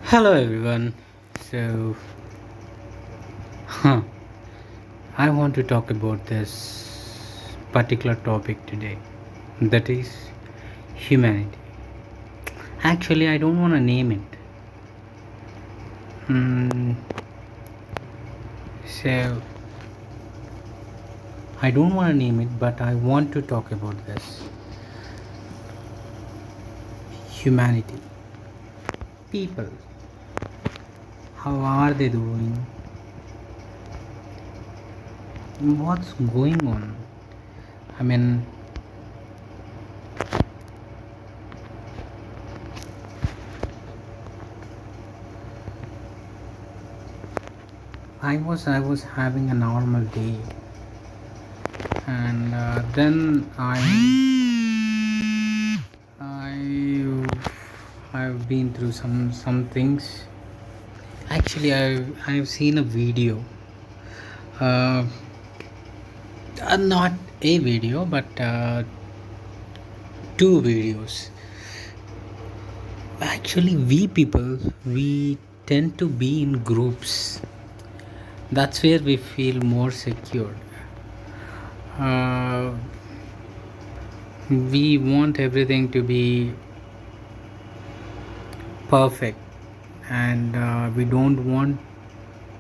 Hello everyone. So, huh, I want to talk about this particular topic today. That is humanity. Actually, I don't want to name it. Mm, so, I don't want to name it, but I want to talk about this humanity. People, how are they doing? What's going on? I mean, I was having a normal day, and then I I've been through some things. Actually, I've seen a video, uh, not a video, but two videos. Actually, we people we tend to be in groups. That's where we feel more secure. Uh, we want everything to be perfect, and we don't want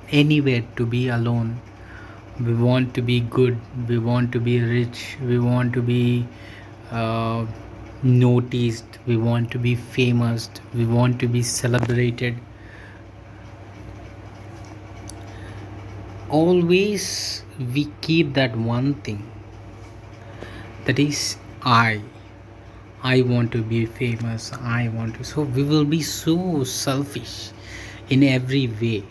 anywhere to be alone. We want to be good, we want to be rich, we want to be uh, noticed, we want to be famous, we want to be celebrated. Always we keep that one thing, that is I want to be famous, I want to. So we will be so selfish in every way.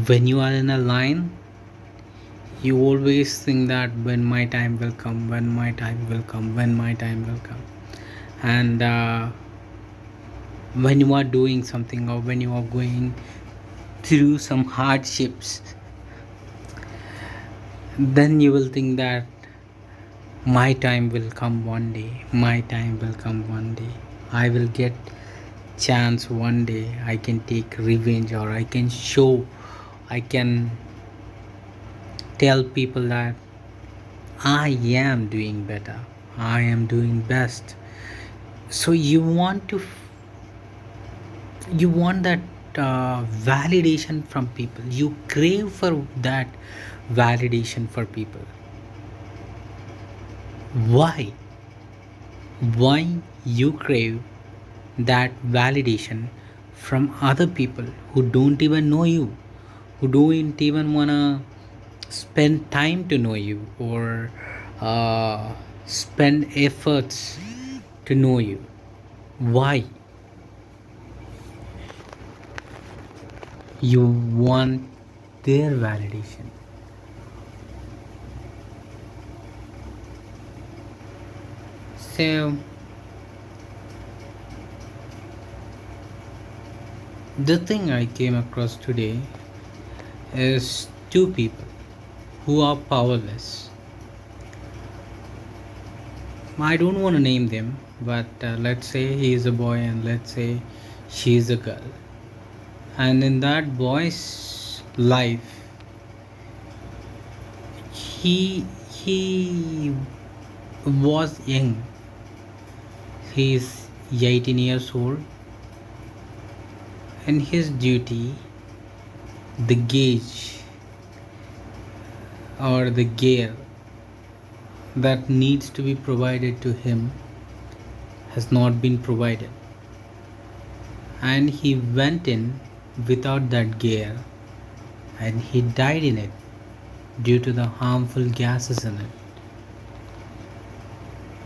When you are in a line, you always think that when my time will come, when my time will come, when my time will come. And when you are doing something, or when you are going through some hardships, then you will think that my time will come one day, my time will come one day, I will get chance one day, I can take revenge, or I can show, I can tell people that I am doing better, I am doing best. So you want that validation from people, you crave for that validation for people. Why why you crave that validation from other people who don't even know you, who don't even wanna spend time to know you, or spend efforts to know you? Why you want their validation? So the thing I came across today is two people who are powerless. I don't want to name them, but let's say he is a boy and let's say she is a girl. And in that boy's life, he was young. He is 18 years old, and his duty, the gauge or the gear that needs to be provided to him, has not been provided, and he went in without that gear, and he died in it due to the harmful gases in it.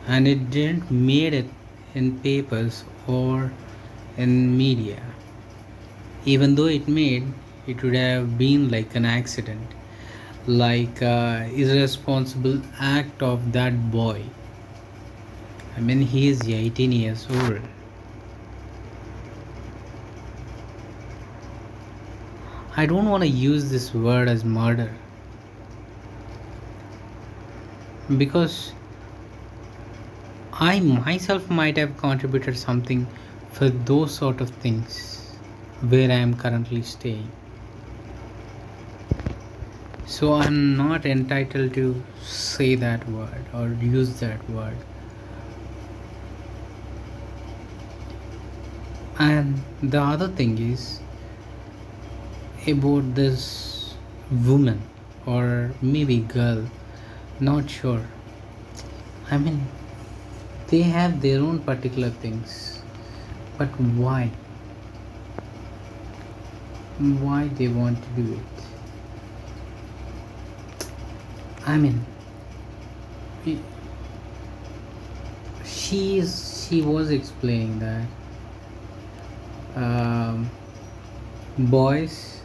And it didn't made it in papers or in media. Even though it made, it would have been like an accident, like irresponsible act of that boy. I mean, he is 18 years old. I don't want to use this word as murder, because I myself might have contributed something for those sort of things where I am currently staying. So I'm not entitled to say that word or use that word. And the other thing is about this woman or maybe girl, not sure. I mean, they have their own particular things, but why? Why they want to do it? I mean, she was explaining that boys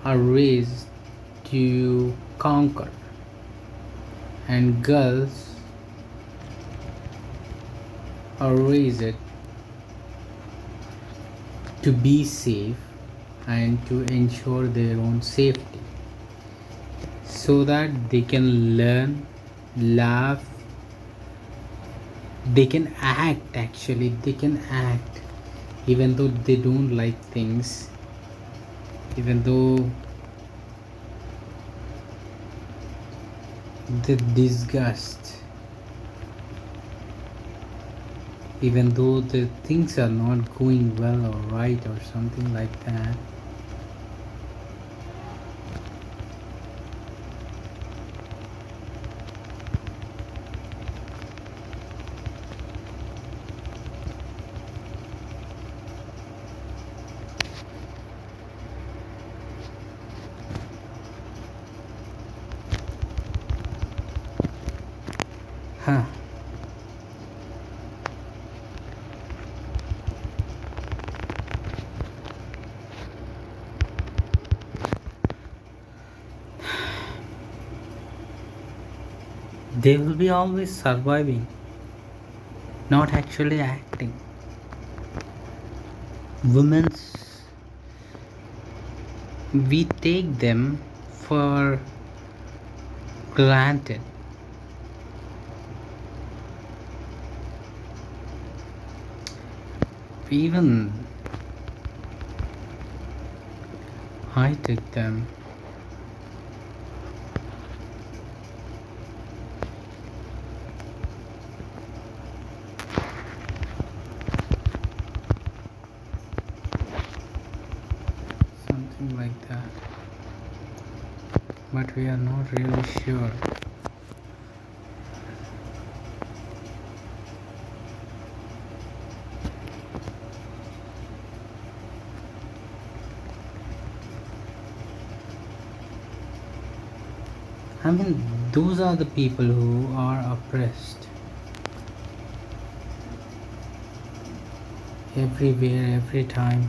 are raised to conquer and girls are raised to be safe and to ensure their own safety so that they can learn, laugh, they can act. Actually they can act even though they don't like things, even though they disgust, even though the things are not going well or right or something like that. Huh. They will be always surviving, not actually acting. Women's, we take them for granted. Even I took them. Something like that. But we are not really sure. I mean, those are the people who are oppressed everywhere, every time.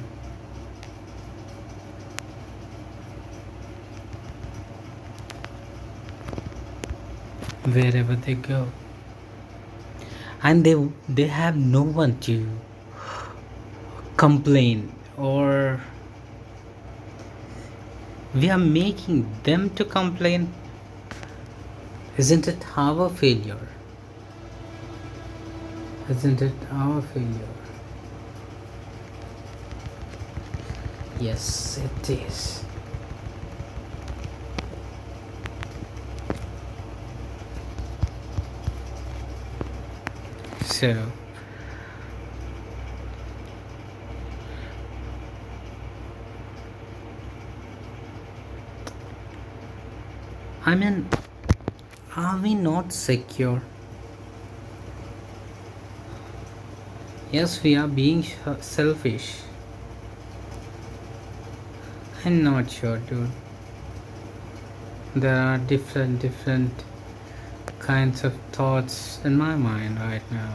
Wherever they go, and they have no one to complain, or we are making them to complain. Isn't it our failure? Isn't it our failure? Yes, it is. So I mean, are we not secure? Yes, we are being selfish. I'm not sure, dude. There are different kinds of thoughts in my mind right now.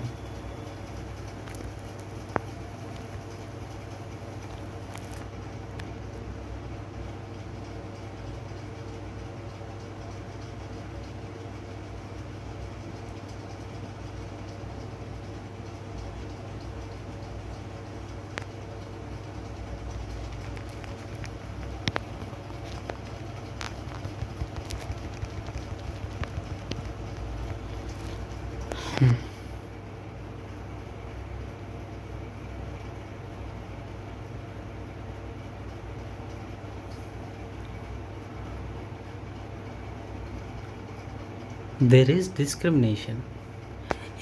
There is discrimination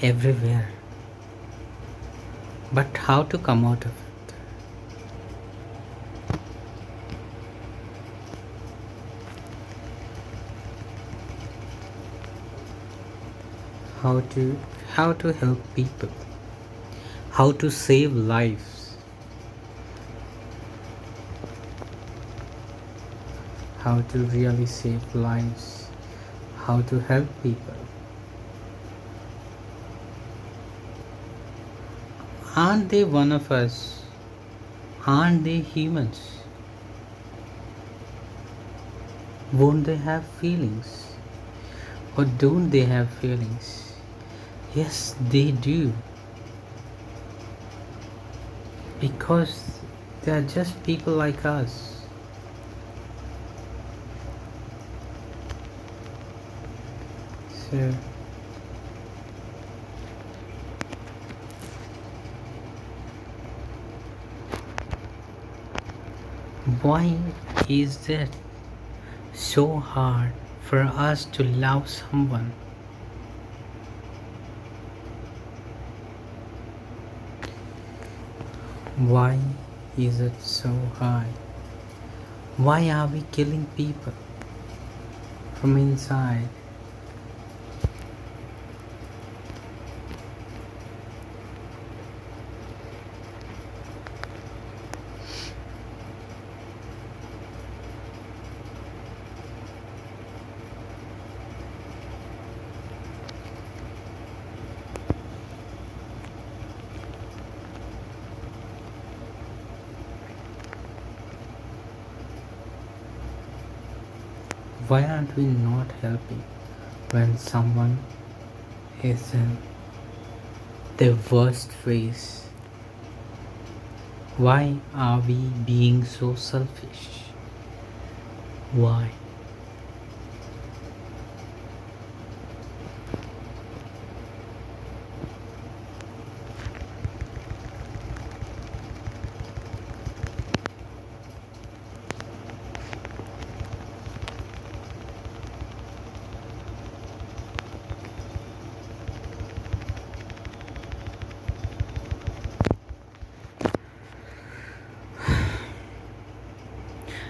everywhere, but how to come out of it? How to how to help people? How to save lives? How to really save lives? How to help people? Aren't they one of us? Aren't they humans? Won't they have feelings? Or don't they have feelings? Yes, they do. Because they are just people like us. So, why is it so hard for us to love someone? Why is it so hard? Why are we killing people from inside? Why aren't we not helping when someone is in their worst phase? Why are we being so selfish? Why?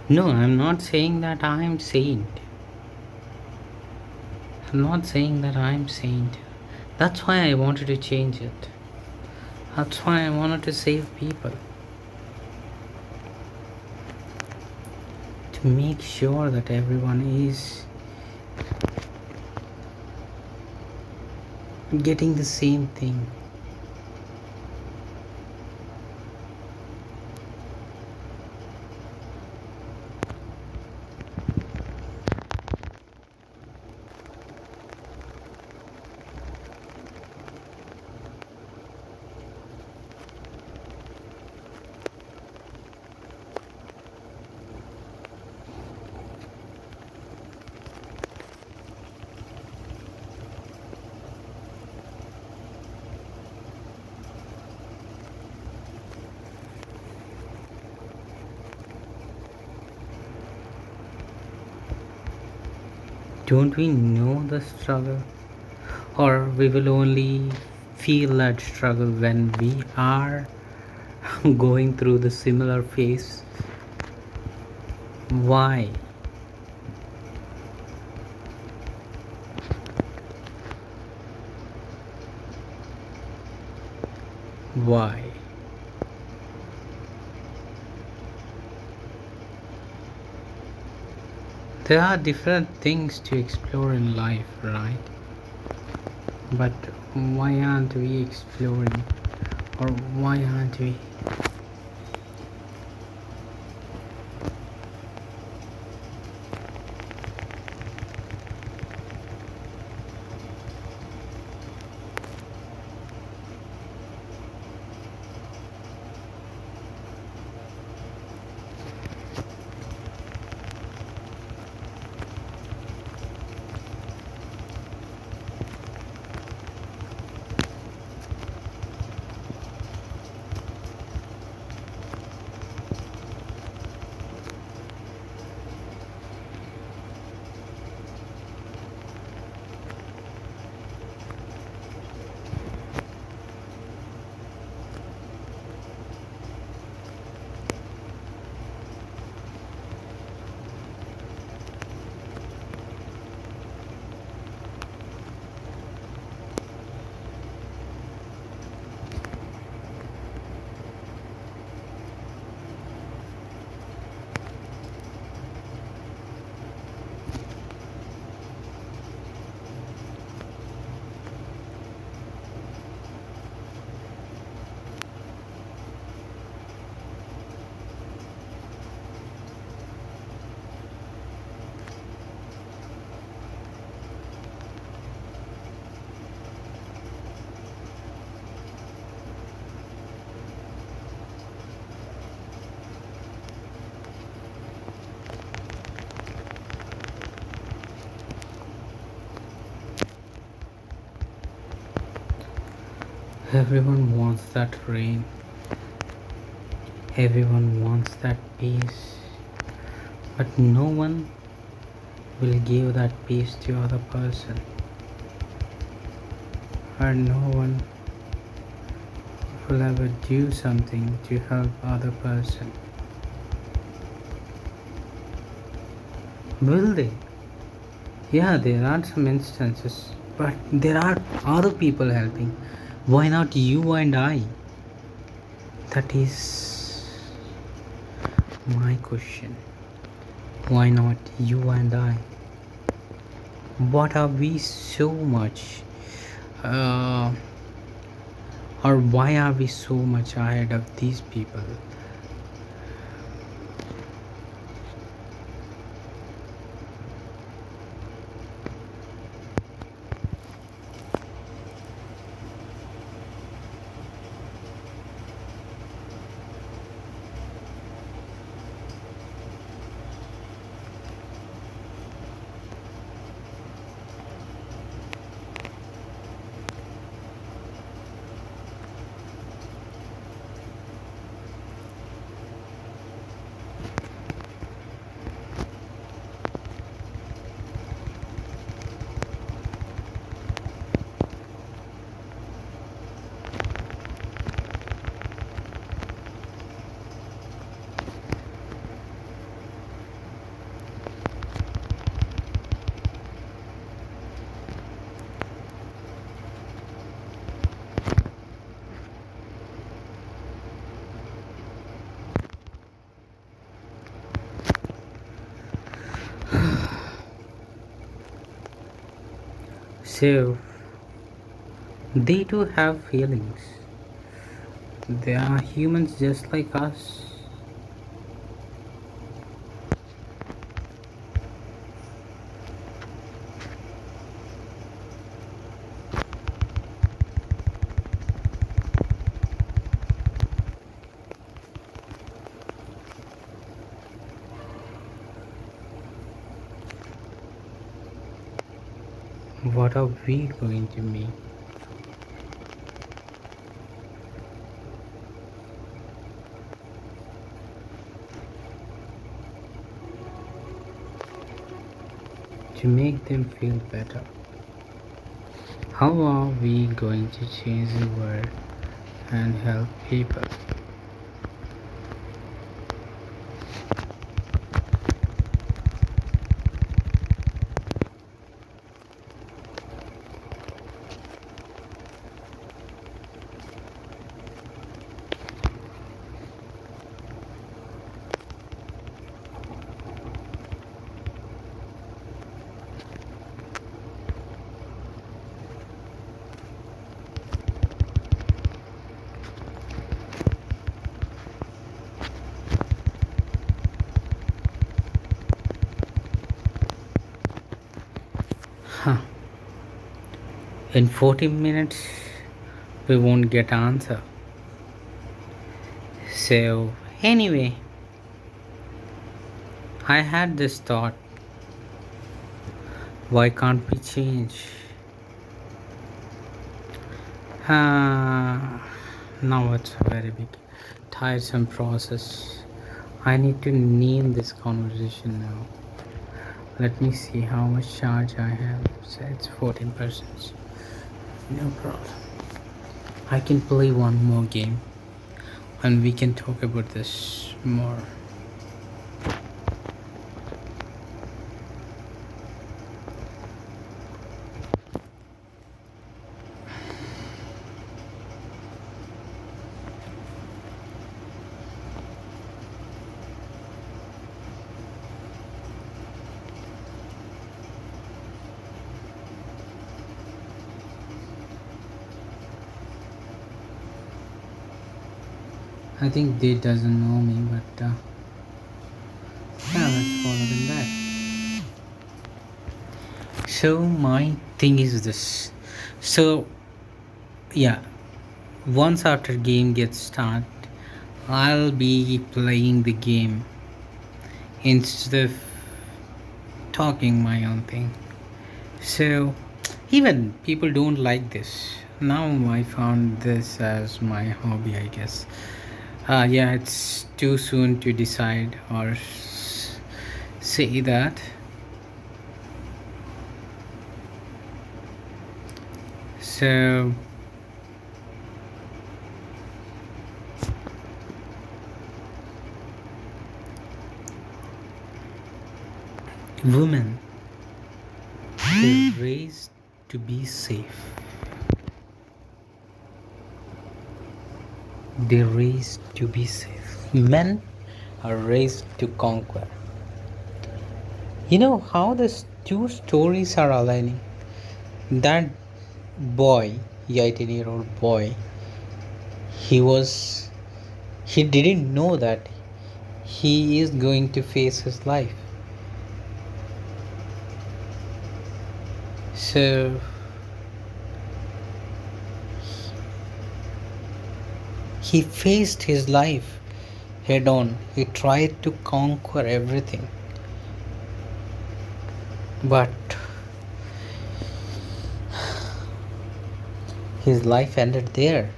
No, I'm not saying that I'm saint. I'm not saying that I'm saint. That's why I wanted to change it. That's why I wanted to save people. To make sure that everyone is getting the same thing. Don't we know the struggle? Or we will only feel that struggle when we are going through the similar phase? Why? Why? There are different things to explore in life, right? But why aren't we exploring? Or why aren't we? Everyone wants that rain. Everyone wants that peace. But no one will give that peace to other person. Or no one will ever do something to help other person. Will they? Yeah, there are some instances, but there are other people helping. Why not you and I? That is my question. Why not you and I? What are we so much? Uh, or why are we so much ahead of these people? So they too have feelings. They are humans just like us. What are we going to make? To make them feel better? How are we going to change the world and help people? Huh. In 40 minutes, we won't get answer. So, anyway, I had this thought, why can't we change? Now it's a very big, tiresome process. I need to name this conversation now. Let me see how much charge I have. So it's 14%. No problem. I can play one more game and we can talk about this more. I think they doesn't know me, but yeah, let's follow them back. So my thing is this. So yeah, once after game gets start, I'll be playing the game instead of talking my own thing. So even people don't like this. now I found this as my hobby, I guess. Yeah, it's too soon to decide or say that. So, women, they're raised to be safe. They're raised to be safe. Men are raised to conquer. You know how the two stories are aligning? That boy, 18-year-old boy, he was he didn't know that he is going to face his life. So he faced his life head on. He tried to conquer everything. But his life ended there.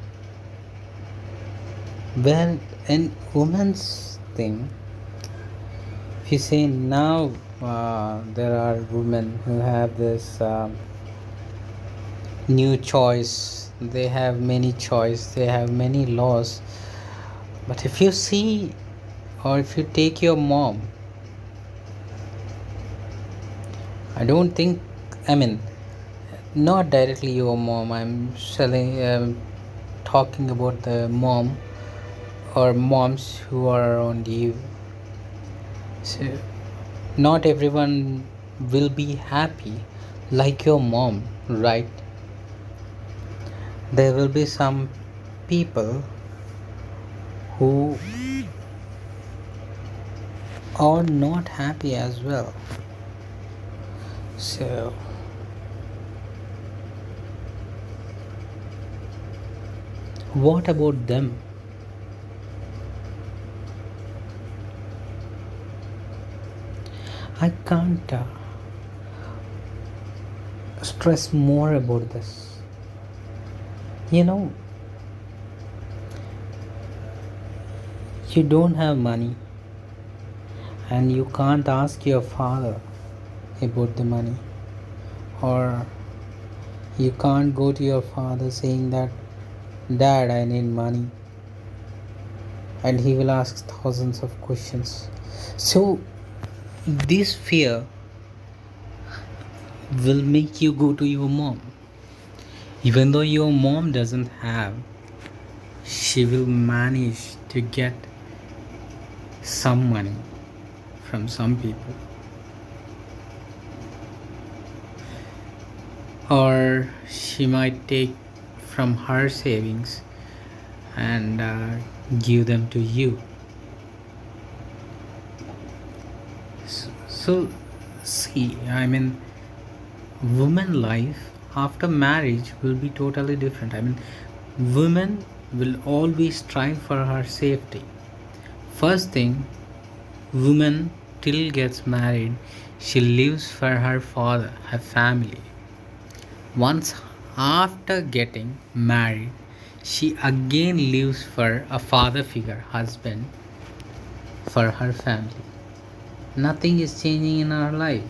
Well, in women's thing, if you say now there are women who have this new choice, they have many choice, they have many laws. But if you see, or if you take your mom, I don't think, I mean, not directly your mom, I'm selling, talking about the mom or moms who are around you. So not everyone will be happy like your mom, right? There will be some people who are not happy as well. So what about them? I can't stress more about this. You know, you don't have money and you can't ask your father about the money, or you can't go to your father saying that, Dad, I need money, and he will ask thousands of questions. So this fear will make you go to your mom. Even though your mom doesn't have, she will manage to get some money from some people, or she might take from her savings and give them to you. So see, I mean, women life after marriage will be totally different. I mean, women will always strive for her safety. First thing, woman till gets married, she lives for her father, her family. Once after getting married, she again lives for a father figure, husband, for her family. Nothing is changing in her life.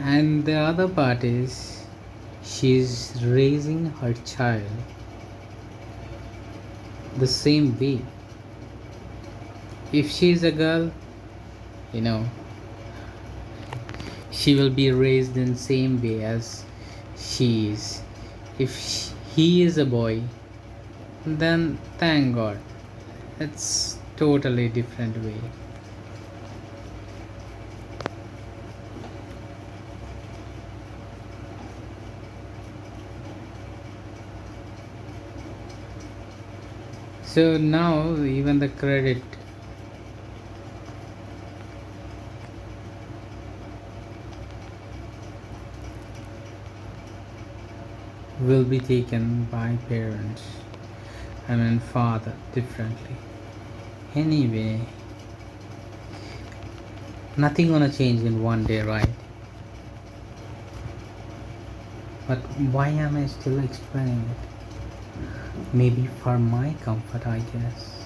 And the other part is she's raising her child the same way. If she's a girl, you know, she will be raised in same way as she is. If he is a boy, then thank God, it's totally different way. So now even the credit will be taken by parents, I mean father, differently. Anyway, nothing gonna change in one day, right? But why am I still explaining it? Maybe for my comfort, I guess.